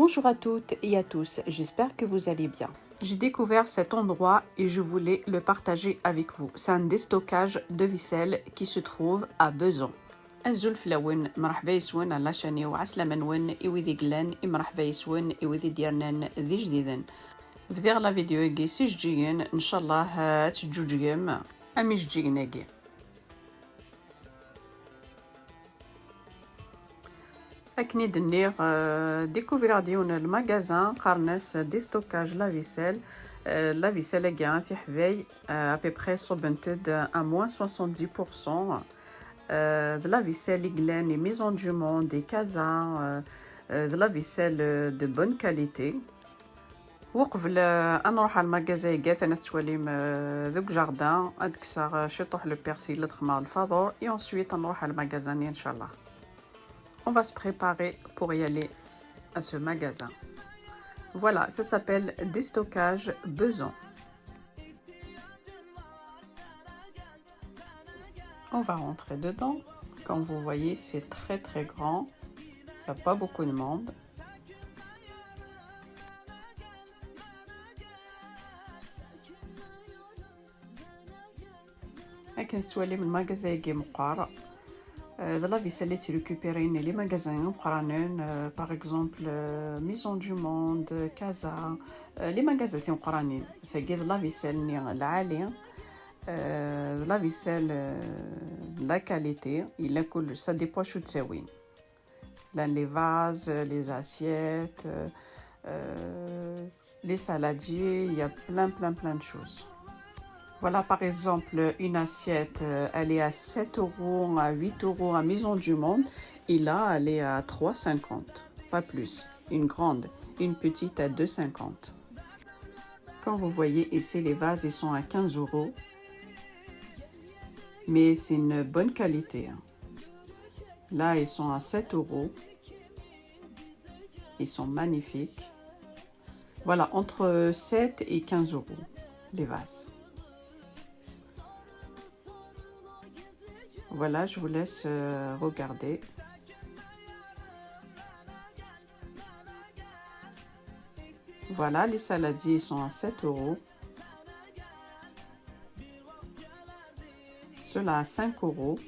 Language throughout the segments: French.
Bonjour à toutes et à tous, j'espère que vous allez bien. J'ai découvert cet endroit et je voulais le partager avec vous. C'est un déstockage de ficelle qui se trouve à Besançon. الزول فلاون مرحبا يسون على شاني وعسلامة نون إويدي قلان مرحبا يسون إويدي ديارنا ذي جديدا في دير لا فيديو يجي سجيين إن شاء الله تجوجيم أمي جيناكي أكني دنيغ ديكوفير ديون المغازان قارناس دي ستوكاج لا فيسيل لا فيسيل كاع في حذاي ابيبخي صوبنتد ا موان 70% de la vaisselle Iglen et Maison du Monde, des casas, de la vaisselle de bonne qualité. وقبل أن نروح على المغازا كاع أنا توليم ذوك جاردان أدكسر شطوح لو بيرسيل لتخمار الفاضور et ensuite نروح على المغازان إن شاء الله. On va se préparer pour y aller à ce magasin. Voilà, ça s'appelle Déstockage Besançon. On va rentrer dedans. Comme vous voyez, c'est très très grand. Il n'y a pas beaucoup de monde. لكن تولي من المغازا كي مقار de la vaisselle est récupérée dans les magasins par exemple Maison du Monde, Casa, les magasins qui ont c'est de la vaisselle العالية de la vaisselle de la qualité il a cool ça dépend شو تساوي les vases, les assiettes, les saladiers, il y a plein de choses. Voilà par exemple une assiette, elle est à 7 €, à 8 € à Maison du Monde et là elle est à 3,50 €, pas plus. Une grande, une petite à 2,50 €. Comme vous voyez ici les vases ils sont à 15 €, mais c'est une bonne qualité. Là ils sont à 7 €, ils sont magnifiques. Voilà entre 7 et 15 € les vases. Voilà, je vous laisse regarder. Voilà, les saladiers sont à 7 €. Ceux-là à 5 €.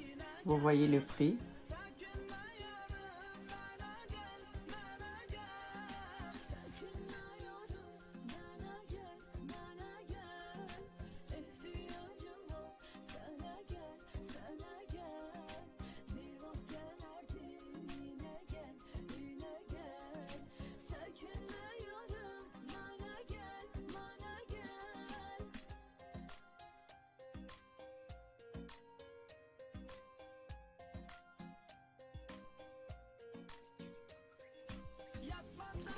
Vous voyez le prix.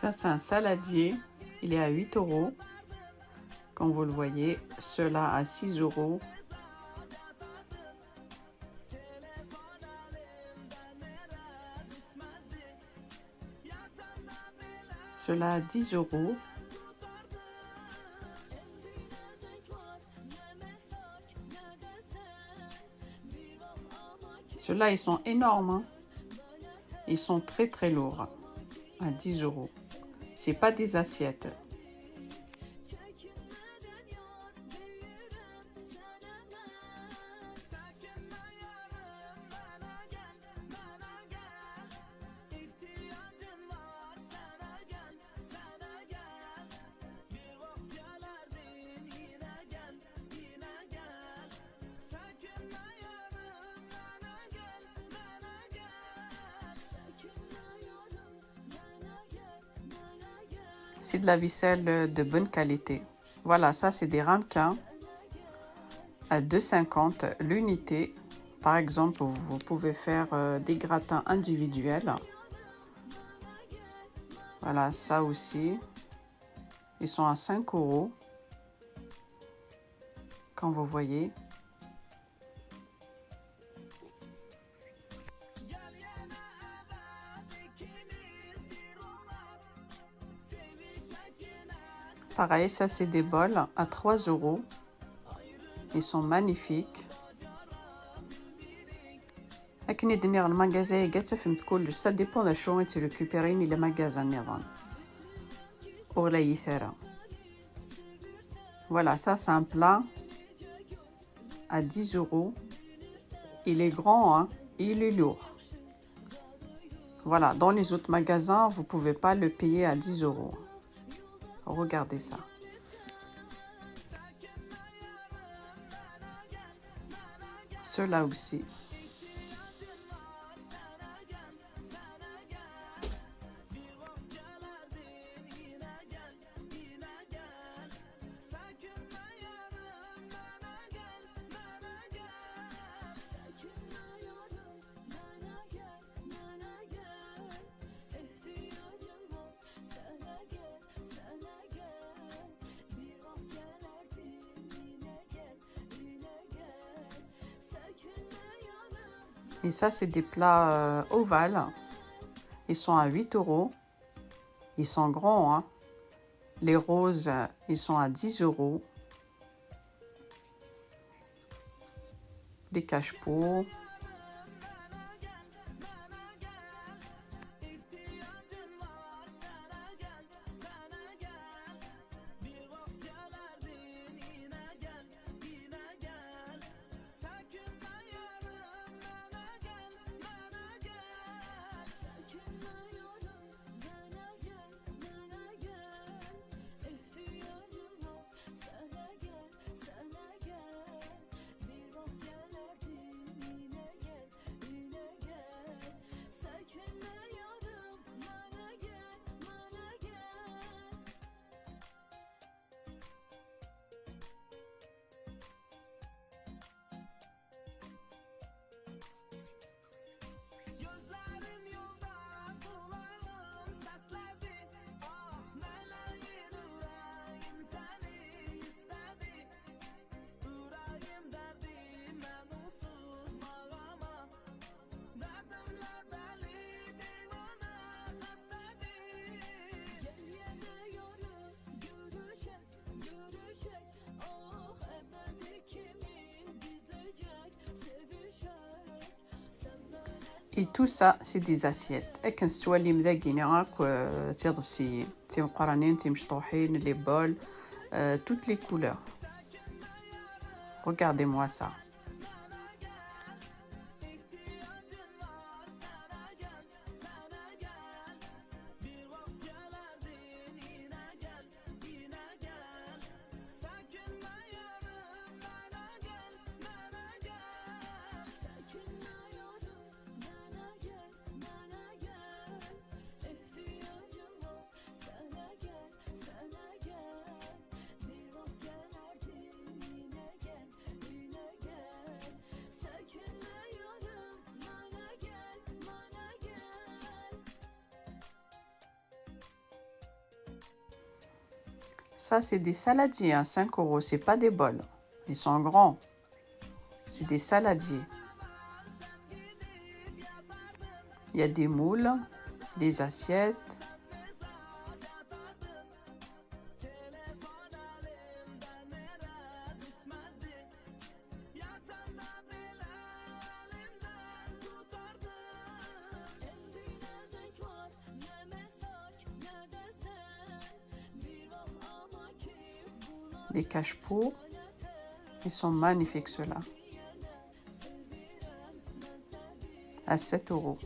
Ça, c'est un saladier. Il est à 8 €. Comme vous le voyez, ceux-là à 6 €. Ceux-là à 10 €. Ceux-là, ils sont énormes. Hein. Ils sont très lourds. À 10 €. C'est pas des assiettes. C'est de la ficelle de bonne qualité. Voilà, ça c'est des ramequins à 2,50 € l'unité. Par exemple, vous pouvez faire des gratins individuels. Voilà, ça aussi. Ils sont à 5 €. Comme vous voyez. Pareil, ça c'est des bols à 3 €. Ils sont magnifiques. لكن يدني المغازا كاع تفهمت كلش سا ديبون شو غيتي ريكوبيريني لي مغازا النظام ولا يثرى. Voilà, ça c'est un plat à 10 euros. Il est grand, hein, et il est lourd. Voilà, dans les autres magasins, vous ne pouvez pas le payer à 10 euros. Regardez ça. Ceux-là aussi. Et ça, c'est des plats ovales. Ils sont à 8 euros. Ils sont grands, hein. Les roses, ils sont à 10 euros. Les cache-pots. Et tout ça, c'est des assiettes. Et quand tu vois les مذاقين راك تيضفسيين تي مقرنين تي مشطوحين les bols, toutes les couleurs. Regardez-moi ça. Ça, c'est des saladiers, hein, 5 euros. C'est pas des bols. Ils sont grands. C'est des saladiers. Il y a des moules, des assiettes. Les cache-pots, ils sont magnifiques ceux-là. À 7 euros.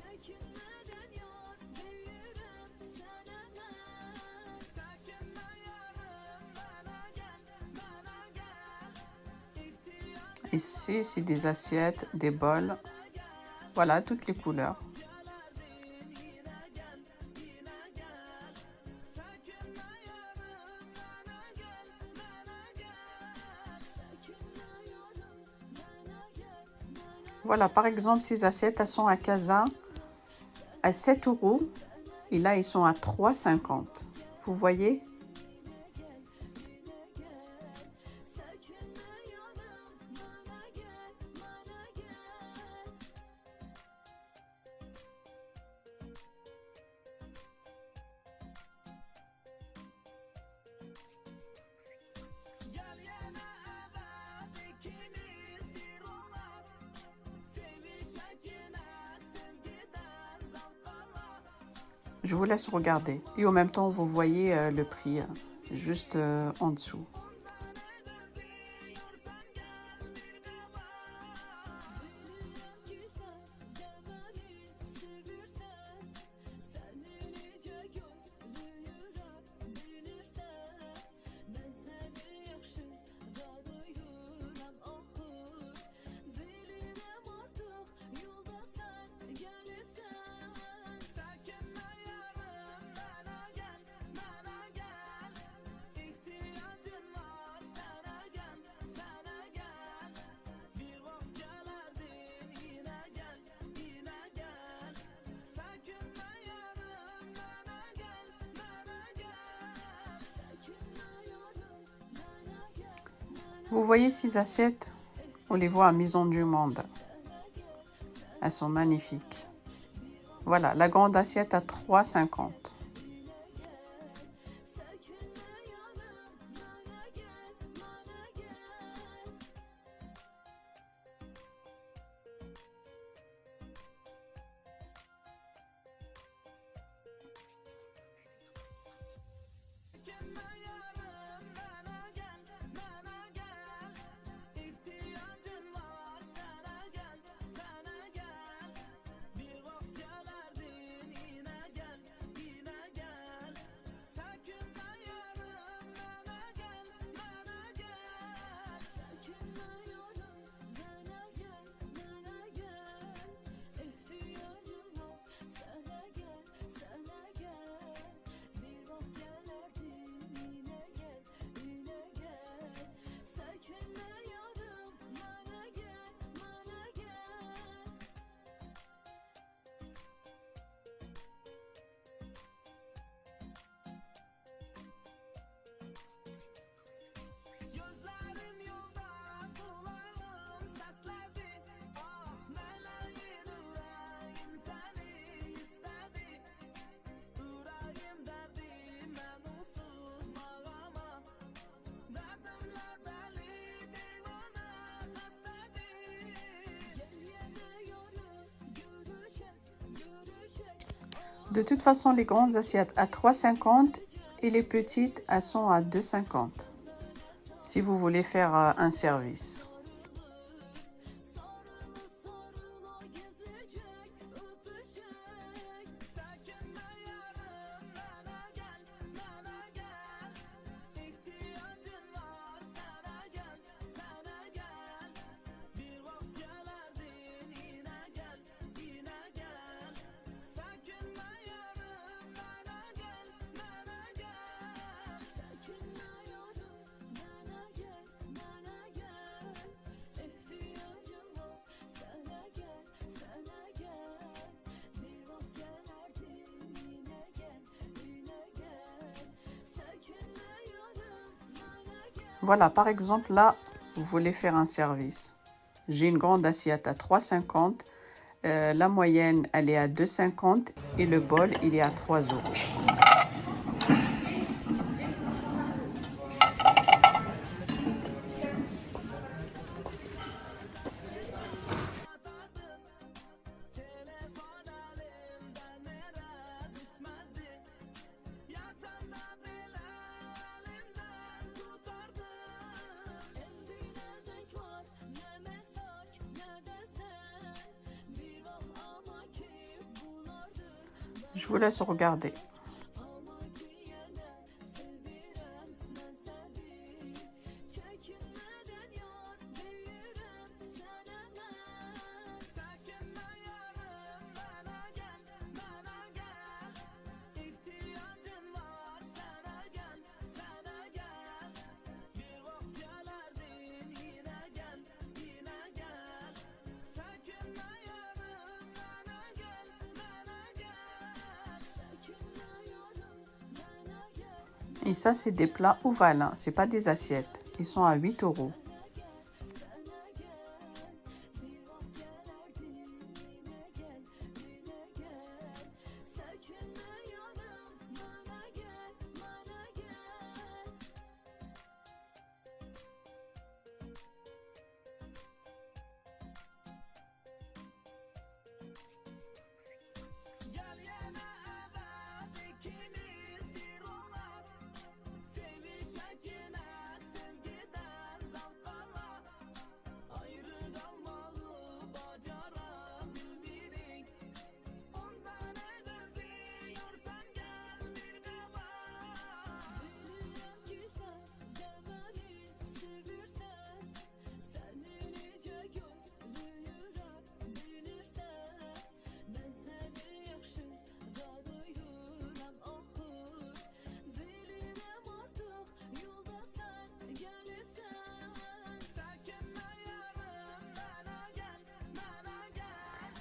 Ici, c'est des assiettes, des bols. Voilà, toutes les couleurs. Voilà, par exemple, ces assiettes, elles sont à Casa à 7 euros. Et là, ils sont à 3,50. Vous voyez? Je vous laisse regarder. Et en même temps, vous voyez le prix juste en dessous. Vous voyez 6 assiettes? On les voit à Maison du Monde. Elles sont magnifiques. Voilà, la grande assiette à 3,50 €. De toute façon, les grandes assiettes à 3,50 € et les petites, elles sont à 2,50 € si vous voulez faire un service. Voilà, par exemple, là, vous voulez faire un service. J'ai une grande assiette à 3,50 €. La moyenne, elle est à 2,50 € et le bol, il est à 3 €. Je vous laisse regarder. Et ça, c'est des plats ovales, hein. C'est pas des assiettes. Ils sont à 8 €.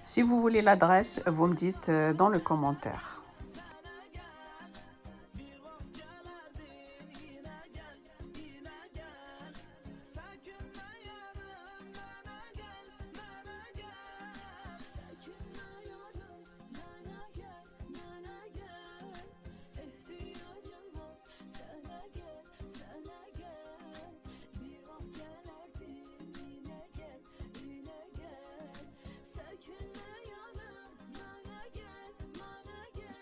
Si vous voulez l'adresse, vous me dites dans le commentaire. Sökülme yarım, bana gel, bana gel.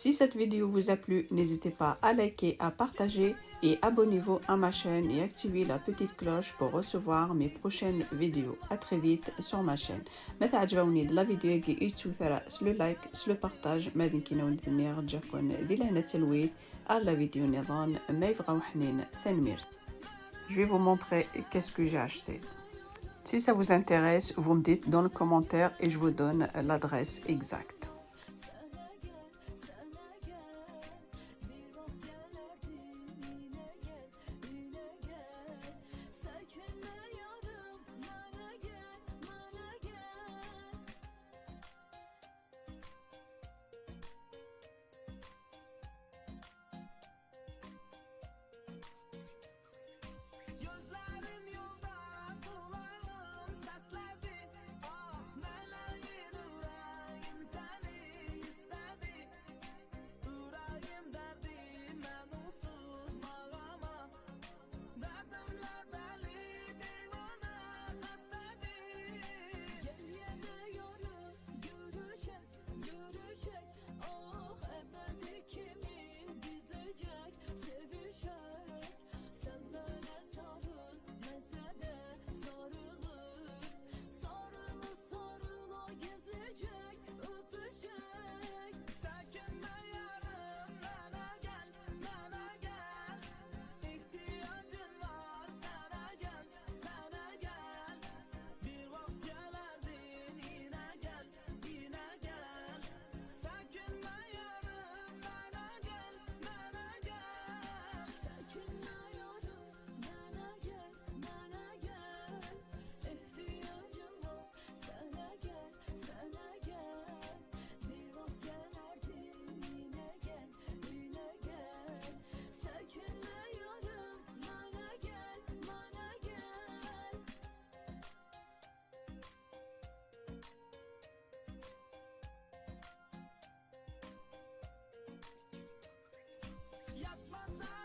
Si cette vidéo vous a plu, n'hésitez pas à liker, à partager et abonnez-vous à ma chaîne et activez la petite cloche pour recevoir mes prochaines vidéos. À très vite sur ma chaîne. متى عجبوني la vidéo جيتشو ثرا سلو لايك سلو بارتاج ما دينكينا ولدني رجعكم دي لهنا تلويت على فيديو نظام ما يبغى وحنين ثنمير. Je vais vous montrer qu'est-ce que j'ai acheté. Si ça vous intéresse, vous me dites dans le commentaire et je vous donne l'adresse exacte. Yapmazlar